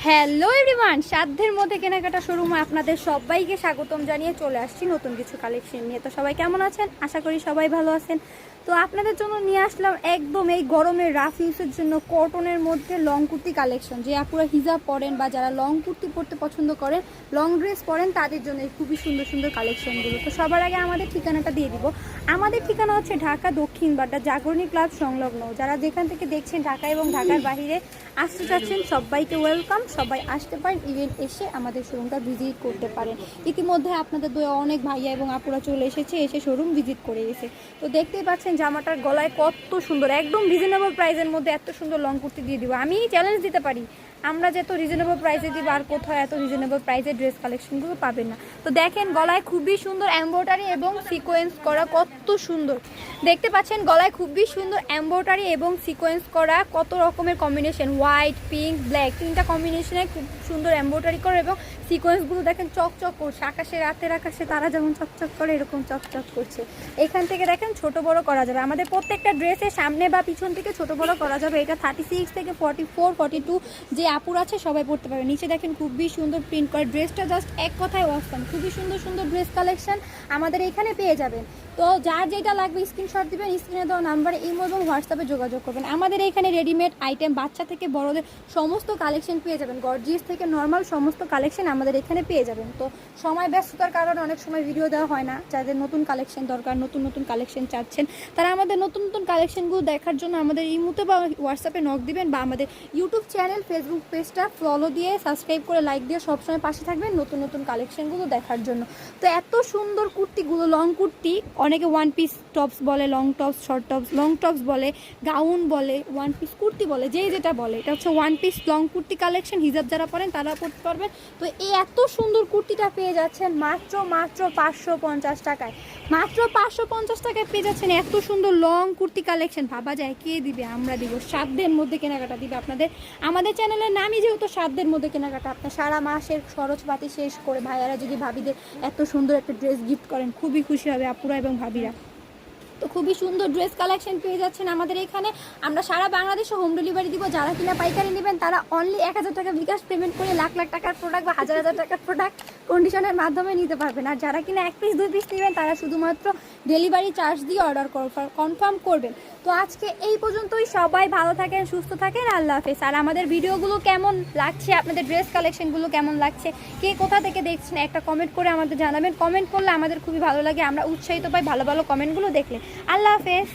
Hello everyone, সাধ্যের মধ্যে কেনাকাটা শোরুমে আপনাদের সবাইকে স্বাগতম জানিয়ে চলে আসছি নতুন কিছু কালেকশন নিয়ে। তো সবাই কেমন আছেন? আশা করি সবাই ভালো আছেন। তো আপনাদের জন্য নিয়ে আসলাম একদম এই গরমের রাফ ইউজের জন্য কটনের মধ্যে লং কুর্তি কালেকশন। যে আপুরা হিজাব পরেন বা যারা লং কুর্তি পরতে পছন্দ করেন, লং ড্রেস পরেন, তাদের জন্য এই খুবই সুন্দর সুন্দর কালেকশনগুলো। তো সবার আগে আমাদের ঠিকানাটা দিয়ে দিব। আমাদের ঠিকানা হচ্ছে ঢাকা দক্ষিণ বাড্ডা জাগরণী ক্লাব সংলগ্ন। যারা যেখান থেকে দেখছেন ঢাকা এবং ঢাকার বাইরে আসতে চাচ্ছেন সবাইকে ওয়েলকাম, সবাই আসতে পারেন, ইভেন্ট এসে আমাদের শোরুমটা ভিজিট করতে পারেন। ইতিমধ্যে আপনাদের দোয়া অনেক ভাইয়া এবং আপুরা চলে এসে শোরুম ভিজিট করে গেছে। তো দেখতেই পাচ্ছেন জামাটার গলায় কত সুন্দর, একদম রিজনেবল প্রাইসের মধ্যে এত সুন্দর লং কুর্তি দিয়ে দিব। আমি চ্যালেঞ্জ দিতে পারি, আমরা যত রিজনেবল প্রাইসে দিব আর কোথাও এত রিজনেবল প্রাইসে ড্রেস কালেকশনগুলো পাবেন না। তো দেখেন গলায় খুবই সুন্দর এমব্রয়ডারি এবং সিকোয়েন্স করা, কত সুন্দর দেখতে পাচ্ছেন। গলায় খুবই সুন্দর এমব্রয়ডারি এবং সিকোয়েন্স করা, কত রকমের কম্বিনেশন, হোয়াইট, পিঙ্ক, ব্ল্যাক, তিনটা কম্বিনেশনে খুব সুন্দর এমব্রয়ডারি করে এবং সিকোয়েন্সগুলো দেখেন চকচক করছে। আকাশে, রাতের আকাশে তারা যেমন চকচক করে এরকম চকচক করছে। এখান থেকে দেখেন ছোট বড় করা যাবে, আমাদের প্রত্যেকটা ড্রেসের সামনে বা পিছন থেকে ছোট বড় করা যাবে। এটা 36 থেকে 44, 42 যে আপুর আছে সবাই পড়তে পারবে। নিচে দেখেন খুবই সুন্দর প্রিন্ট করা, ড্রেসটা জাস্ট এক কথায় অসাম। খুবই সুন্দর সুন্দর ড্রেস কালেকশন আমাদের এখানে পেয়ে যাবেন। তো যার যেটা লাগবে স্ক্রিনশট দিবেন, স্ক্রিনে দেওয়া নাম্বারে ইমো এবং হোয়াটসঅ্যাপে যোগাযোগ করবেন। আমাদের এখানে রেডিমেড আইটেম বাচ্চা থেকে বড়দের সমস্ত কালেকশন পেয়ে যাবেন, গর্জিয়াস থেকে নর্মাল সমস্ত কালেকশন আমাদের এখানে পেয়ে যাবেন। তো সময় ব্যস্ততার কারণে অনেক সময় ভিডিও দেওয়া হয় না। যাদের নতুন কালেকশন দরকার, নতুন নতুন কালেকশন চাচ্ছেন, তারা আমাদের নতুন নতুন কালেকশনগুলো দেখার জন্য আমাদের ইমোতে বা হোয়াটসঅ্যাপে নক দিবেন, বা আমাদের ইউটিউব চ্যানেল ফেসবুক পেজটা ফলো দিয়ে সাবস্ক্রাইব করে লাইক দিয়ে সবসময় পাশে থাকবেন নতুন নতুন কালেকশনগুলো দেখার জন্য। তো এত সুন্দর কুর্তিগুলো, লং কুর্তি, অনেকে ওয়ান পিস টপস বলে, long tops, short tops, long tops বলে, গাউন বলে, ওয়ান পিস কুর্তি বলে, যেই যেটা বলে, এটা হচ্ছে one piece long kurti collection. হিজাব যারা পরেন তারা পরতে পারবেন। তো এই এত সুন্দর কুর্তিটা পেয়ে যাচ্ছেন মাত্র 550 টাকায়। মাত্র 550 টাকায় পেয়ে যাচ্ছেন এত সুন্দর লং কুর্তি কালেকশন। ভাবা যায় কে দিবে? আমরা দিব। সাধ্যের মধ্যে কেনাকাটা দিবে আপনাদের। আমাদের চ্যানেলের নামই যেহেতু সাধ্যের মধ্যে কেনাকাটা, আপনার সারা মাসের খরচপাতি শেষ করে ভাইয়ারা যদি ভাবিদের এত সুন্দর একটা ড্রেস গিফট করেন, খুবই খুশি হবে আপুরা এবং ভাবিরা। তো খুবই সুন্দর ড্রেস কালেকশন পেয়ে যাচ্ছেন আমাদের এখানে। আমরা সারা বাংলাদেশে হোম ডেলিভারি দিব। যারা কিনা পাইকারি নেবেন তারা অনলি 1000 টাকা বিকাশ পেমেন্ট করে লাখ লাখ টাকার প্রোডাক্ট বা হাজার হাজার টাকার প্রোডাক্ট কন্ডিশনের মাধ্যমে নিতে পারবেন। আর যারা কিনা 1 পিস 2 পিস নেবেন তারা শুধুমাত্র ডেলিভারি চার্জ দিয়ে অর্ডার কনফার্ম করবেন। তো আজকে এই পর্যন্তই। সবাই ভালো থাকেন, সুস্থ থাকেন, আল্লাহ হাফেজ। আর আমাদের ভিডিওগুলো কেমন লাগছে, আপনাদের ড্রেস কালেকশনগুলো কেমন লাগছে, কে কোথা থেকে দেখছেন, একটা কমেন্ট করে আমাদের জানাবেন। কমেন্ট করলে আমাদের খুবই ভালো লাগে, আমরা উৎসাহিত পাই ভালো ভালো কমেন্টগুলো দেখলে। আল্লাহ হাফেজ।